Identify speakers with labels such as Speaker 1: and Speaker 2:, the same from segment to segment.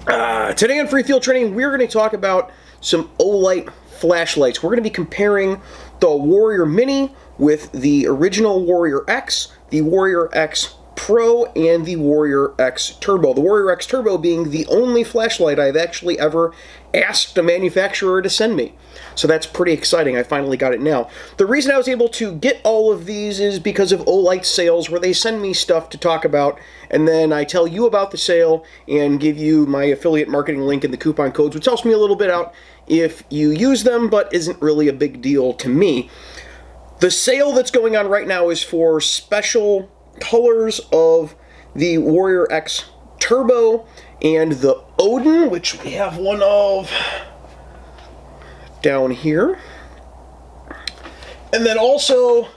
Speaker 1: Today on Free Field Training, we're going to talk about some Olight flashlights. We're going to be comparing the Warrior Mini with the original Warrior X, the Warrior X Pro, and the Warrior X Turbo. The Warrior X Turbo being the only flashlight I've actually ever asked a manufacturer to send me. So that's pretty exciting. I finally got it now. The reason I was able to get all of these is because of Olight Sales, where they send me stuff to talk about, and then I tell you about the sale and give you my affiliate marketing link and the coupon codes, which helps me a little bit out if you use them, but isn't really a big deal to me. The sale that's going on right now is for special colors of the Warrior X Turbo and the Odin, which we have one of down here. And then also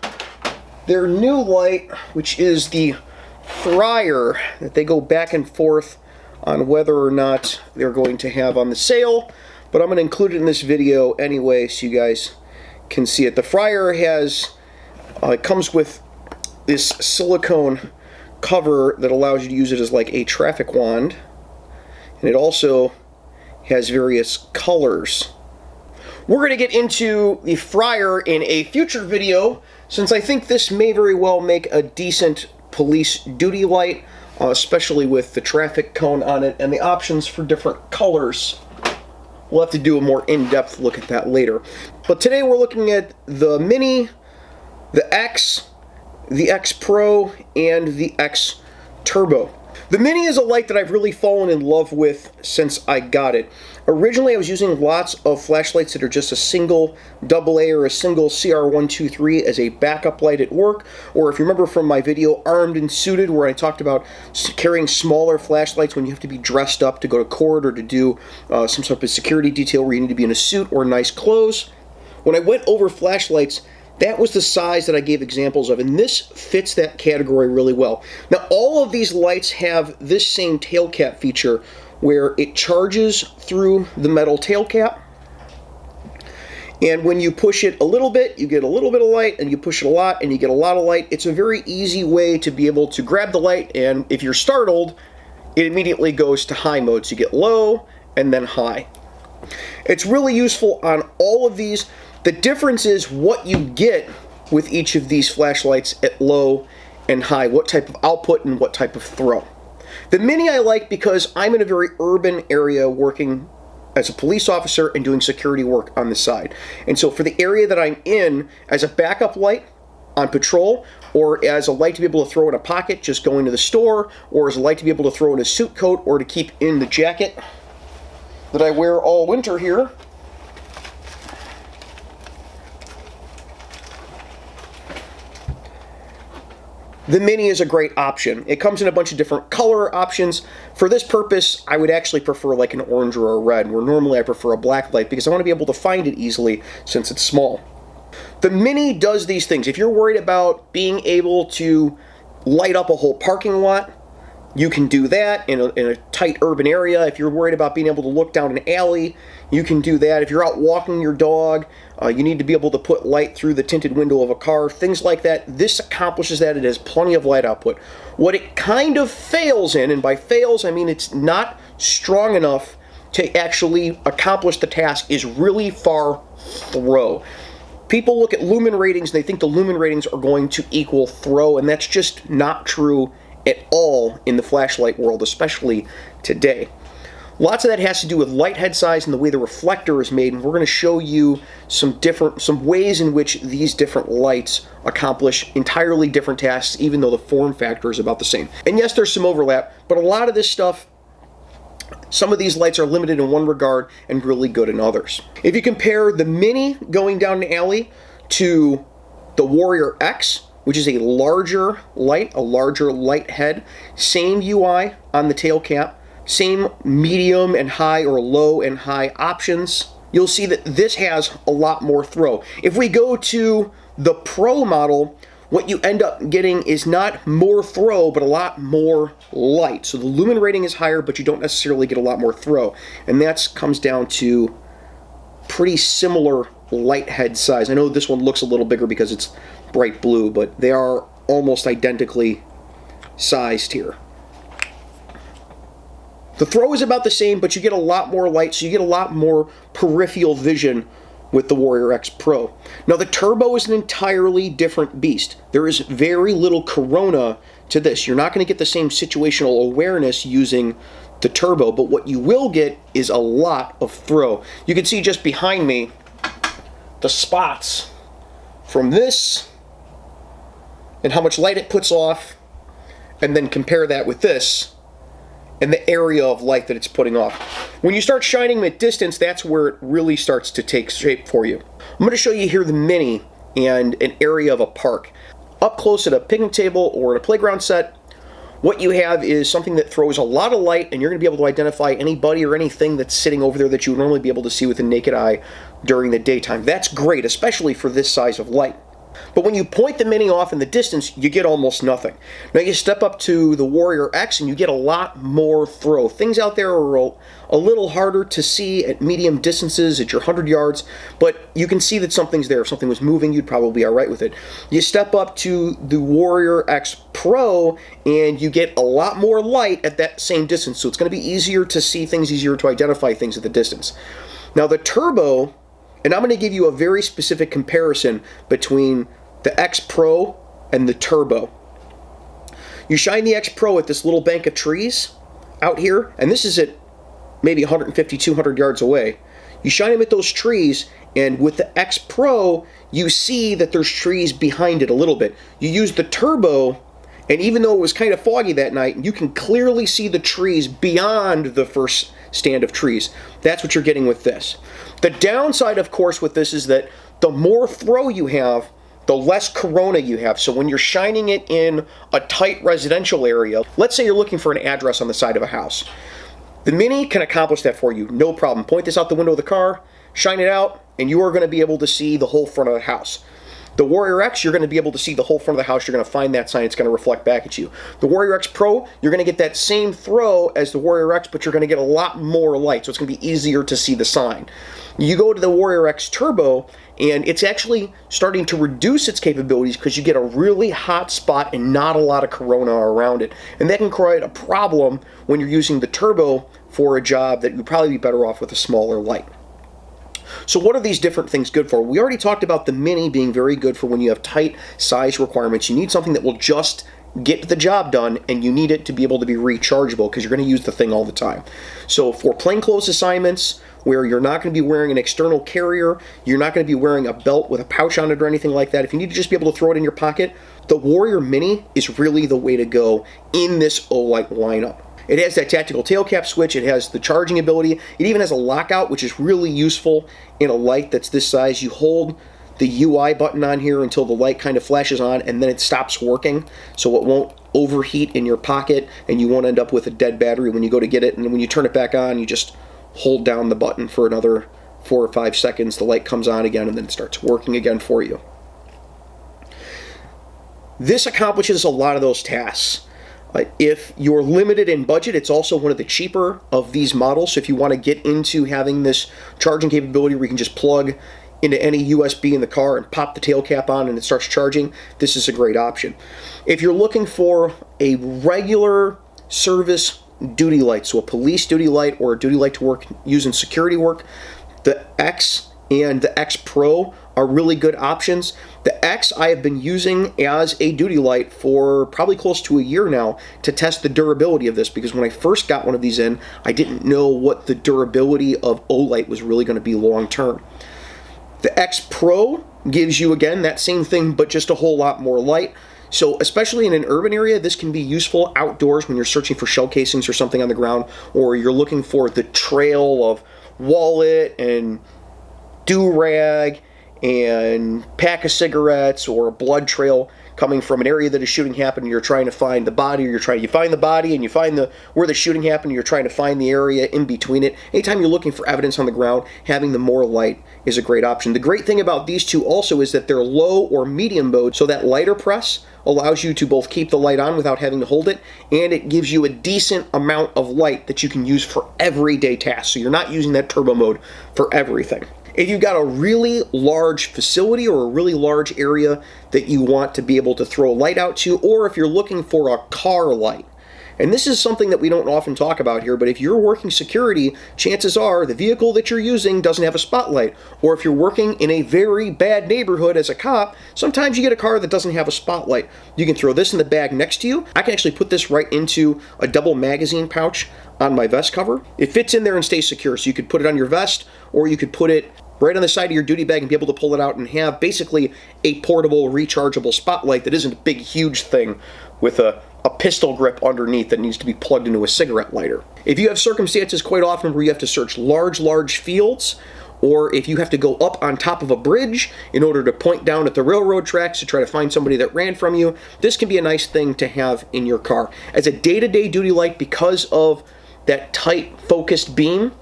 Speaker 1: their new light, which is the Friar, that they go back and forth on whether or not they're going to have on the sale, but I'm going to include it in this video anyway so you guys can see it. The Friar has, it comes with this silicone cover that allows you to use it as like a traffic wand, and it also has various colors. We're going to get into the Friar in a future video, since I think this may very well make a decent police duty light, especially with the traffic cone on it and the options for different colors. We'll have to do a more in-depth look at that later. But today we're looking at the Mini, the X Pro, and the X Turbo. The Mini is a light that I've really fallen in love with since I got it. Originally I was using lots of flashlights that are just a single AA or a single CR123 as a backup light at work, or if you remember from my video Armed and Suited, where I talked about carrying smaller flashlights when you have to be dressed up to go to court or to do some sort of security detail where you need to be in a suit or nice clothes. When I went over flashlights, that was the size that I gave examples of, and this fits that category really well. Now, all of these lights have this same tail cap feature where it charges through the metal tail cap, and when you push it a little bit, you get a little bit of light, and you push it a lot, and you get a lot of light. It's a very easy way to be able to grab the light, and if you're startled, it immediately goes to high mode, so you get low and then high. It's really useful on all of these. The difference is what you get with each of these flashlights at low and high, what type of output and what type of throw. The Mini I like because I'm in a very urban area working as a police officer and doing security work on the side. And so for the area that I'm in, as a backup light on patrol, or as a light to be able to throw in a pocket just going to the store, or as a light to be able to throw in a suit coat or to keep in the jacket that I wear all winter here, the Mini is a great option. It comes in a bunch of different color options. For this purpose, I would actually prefer like an orange or a red, where normally I prefer a black light because I want to be able to find it easily since it's small. The Mini does these things. If you're worried about being able to light up a whole parking lot, you can do that in a tight urban area. If you're worried about being able to look down an alley, you can do that. If you're out walking your dog, you need to be able to put light through the tinted window of a car, things like that. This accomplishes that. It has plenty of light output. What it kind of fails in, and by fails I mean it's not strong enough to actually accomplish the task, is really far throw. People look at lumen ratings and they think the lumen ratings are going to equal throw, and that's just not true at all in the flashlight world, especially today. Lots of that has to do with light head size and the way the reflector is made, and we're going to show you some ways in which these different lights accomplish entirely different tasks, even though the form factor is about the same. And yes, there's some overlap, but a lot of this stuff, some of these lights are limited in one regard and really good in others. If you compare the Mini going down an alley to the Warrior X, which is a larger light head, same UI on the tail cap, same medium and high or low and high options, you'll see that this has a lot more throw. If we go to the Pro model, what you end up getting is not more throw, but a lot more light. So the lumen rating is higher, but you don't necessarily get a lot more throw. And that comes down to pretty similar light head size. I know this one looks a little bigger because it's bright blue, but they are almost identically sized here. The throw is about the same, but you get a lot more light, so you get a lot more peripheral vision with the Warrior X Pro. Now the Turbo is an entirely different beast. There is very little corona to this. You're not going to get the same situational awareness using the Turbo, but what you will get is a lot of throw. You can see just behind me the spots from this and how much light it puts off, and then compare that with this and the area of light that it's putting off. When you start shining them at distance, that's where it really starts to take shape for you. I'm going to show you here the Mini and an area of a park. Up close at a picnic table or at a playground set, what you have is something that throws a lot of light, and you're going to be able to identify anybody or anything that's sitting over there that you would normally be able to see with the naked eye during the daytime. That's great, especially for this size of light. But when you point the Mini off in the distance, you get almost nothing. Now you step up to the Warrior X and you get a lot more throw. Things out there are a little harder to see at medium distances, at your 100 yards, but you can see that something's there. If something was moving, you'd probably be all right with it. You step up to the Warrior X Pro and you get a lot more light at that same distance, so it's going to be easier to see things, easier to identify things at the distance. Now the Turbo, and I'm going to give you a very specific comparison between the X Pro and the Turbo. You shine the X Pro at this little bank of trees out here, and this is at maybe 150, 200 yards away. You shine them at those trees, and with the X Pro, you see that there's trees behind it a little bit. You use the Turbo, and even though it was kind of foggy that night, you can clearly see the trees beyond the first stand of trees. That's what you're getting with this. The downside, of course, with this is that the more throw you have, the less corona you have. So when you're shining it in a tight residential area, let's say you're looking for an address on the side of a house, the Mini can accomplish that for you, no problem. Point this out the window of the car, shine it out, and you are going to be able to see the whole front of the house. The Warrior X, you're going to be able to see the whole front of the house. You're going to find that sign. It's going to reflect back at you. The Warrior X Pro, you're going to get that same throw as the Warrior X, but you're going to get a lot more light, so it's going to be easier to see the sign. You go to the Warrior X Turbo, and it's actually starting to reduce its capabilities because you get a really hot spot and not a lot of corona around it. And that can create a problem when you're using the Turbo for a job that you'd probably be better off with a smaller light. So what are these different things good for? We already talked about the Mini being very good for when you have tight size requirements. You need something that will just get the job done, and you need it to be able to be rechargeable because you're going to use the thing all the time. So for plainclothes assignments where you're not going to be wearing an external carrier, you're not going to be wearing a belt with a pouch on it or anything like that, if you need to just be able to throw it in your pocket, the Warrior Mini is really the way to go in this Olight lineup. It has that tactical tail cap switch, it has the charging ability, it even has a lockout, which is really useful in a light that's this size. You hold the UI button on here until the light kind of flashes on, and then it stops working, so it won't overheat in your pocket, and you won't end up with a dead battery when you go to get it. And then when you turn it back on, you just hold down the button for another 4 or 5 seconds, the light comes on again, and then it starts working again for you. This accomplishes a lot of those tasks. If you're limited in budget, it's also one of the cheaper of these models. So if you want to get into having this charging capability where you can just plug into any USB in the car and pop the tail cap on and it starts charging, this is a great option. If you're looking for a regular service duty light, so a police duty light or a duty light to work using security work, the X and the X Pro are really good options. The X I have been using as a duty light for probably close to a year now to test the durability of this, because when I first got one of these in, I didn't know what the durability of Olight was really going to be long term. The X Pro gives you, again, that same thing, but just a whole lot more light. So especially in an urban area, this can be useful outdoors when you're searching for shell casings or something on the ground, or you're looking for the trail of wallet and do-rag and pack of cigarettes or a blood trail coming from an area that a shooting happened, and you're trying to find the body, or you find the body and you find where the shooting happened, and you're trying to find the area in between it. Anytime you're looking for evidence on the ground, having the more light is a great option. The great thing about these two also is that they're low or medium mode, so that lighter press allows you to both keep the light on without having to hold it, and it gives you a decent amount of light that you can use for everyday tasks. So you're not using that turbo mode for everything. If you've got a really large facility or a really large area that you want to be able to throw light out to, or if you're looking for a car light, And this is something that we don't often talk about here, but if you're working security, chances are the vehicle that you're using doesn't have a spotlight. Or if you're working in a very bad neighborhood as a cop, sometimes you get a car that doesn't have a spotlight. You can throw this in the bag next to you. I can actually put this right into a double magazine pouch on my vest cover. It fits in there and stays secure, so you could put it on your vest, or you could put it right on the side of your duty bag and be able to pull it out and have basically a portable, rechargeable spotlight that isn't a big, huge thing with a pistol grip underneath that needs to be plugged into a cigarette lighter. If you have circumstances quite often where you have to search large fields, or if you have to go up on top of a bridge in order to point down at the railroad tracks to try to find somebody that ran from you, this can be a nice thing to have in your car. As a day-to-day duty light, because of that tight, focused beam,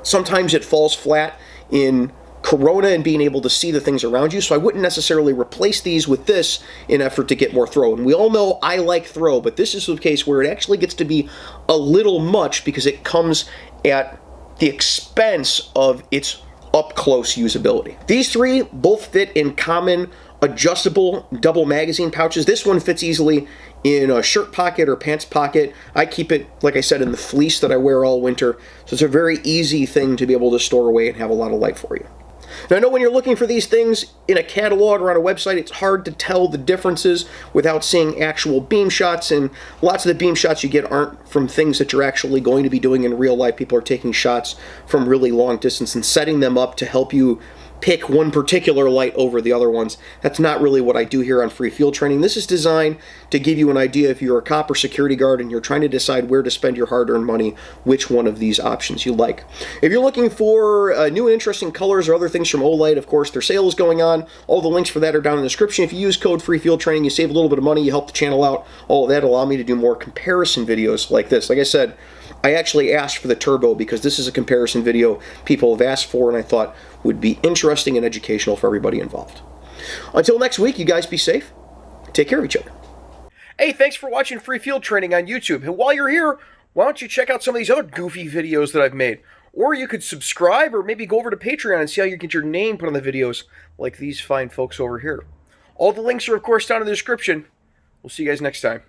Speaker 1: sometimes it falls flat in corona and being able to see the things around you, so I wouldn't necessarily replace these with this in effort to get more throw. And we all know I like throw, but this is the case where it actually gets to be a little much because it comes at the expense of its up-close usability. These three both fit in common adjustable double magazine pouches. This one fits easily in a shirt pocket or pants pocket. I keep it, like I said, in the fleece that I wear all winter, so it's a very easy thing to be able to store away and have a lot of light for you. Now, I know when you're looking for these things in a catalog or on a website, it's hard to tell the differences without seeing actual beam shots, and lots of the beam shots you get aren't from things that you're actually going to be doing in real life. People are taking shots from really long distance and setting them up to help you pick one particular light over the other ones. That's not really what I do here on Free Field Training. This is designed to give you an idea if you're a cop or security guard and you're trying to decide where to spend your hard-earned money, which one of these options you like. If you're looking for new and interesting colors or other things from Olight, of course, their sale is going on. All the links for that are down in the description. If you use code Free Field Training, you save a little bit of money, you help the channel out. All of that will allow me to do more comparison videos like this. Like I said, I actually asked for the turbo because this is a comparison video people have asked for and I thought would be interesting and educational for everybody involved. Until next week, you guys be safe. Take care of each other. Hey, thanks for watching Free Field Training on YouTube. And while you're here, why don't you check out some of these other goofy videos that I've made? Or you could subscribe or maybe go over to Patreon and see how you get your name put on the videos like these fine folks over here. All the links are, of course, down in the description. We'll see you guys next time.